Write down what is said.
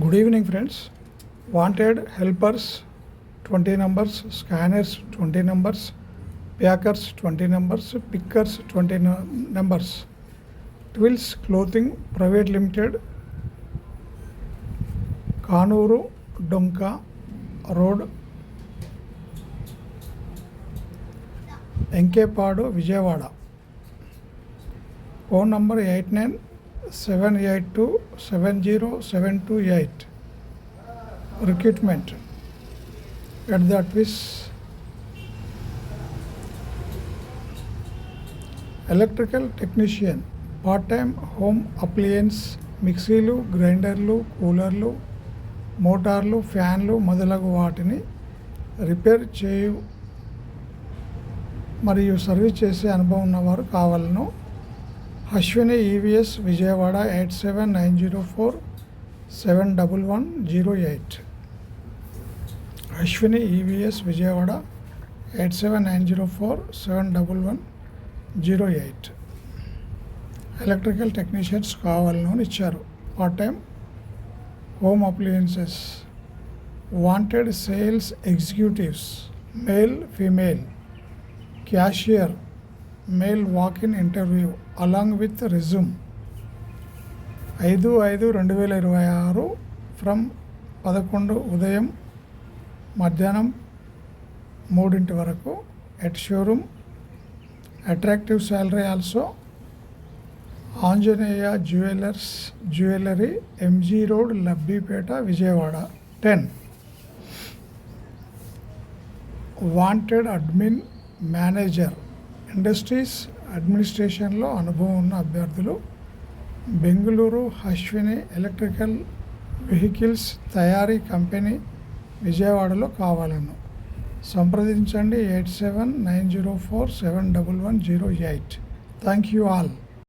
Good evening, friends. Wanted helpers 20 numbers, scanners 20 numbers, packers 20 numbers, pickers 20 numbers. Twills Clothing Private Limited, Kanuru Donka Road, Enkepadu, Vijayawada. Phone number 89-782-70728. Recruitment at the Twills. Electrical technician, part-time home appliance, మిక్సీలు, గ్రైండర్లు, కూలర్లు, మోటార్లు, ఫ్యాన్లు మొదలగు వాటిని repair చేయు మరియు service చేసే అనుభవం ఉన్నవారు కావాలను. Ashwini EVs Vijayawada 8790471108. Ashwini EVs Vijayawada 8790471108. Electrical technicians కావాలను ఇచ్చారు. Part time home appliances. Wanted sales executives, male female, cashier, male walk in interview along with resume. 5/5/2026 from 11 ఉదయం మధ్యాహ్నం 3 వరకు at showroom. Attractive salary also. Anjaneya jewellery, MG road, Labbipeta, Vijayawada 10. Wanted admin manager, industries అడ్మినిస్ట్రేషన్లో అనుభవం ఉన్న అభ్యర్థులు. Bengaluru Ashwini electrical vehicles తయారీ కంపెనీ విజయవాడలో కావాలను. సంప్రదించండి 8790471108. Thank you all.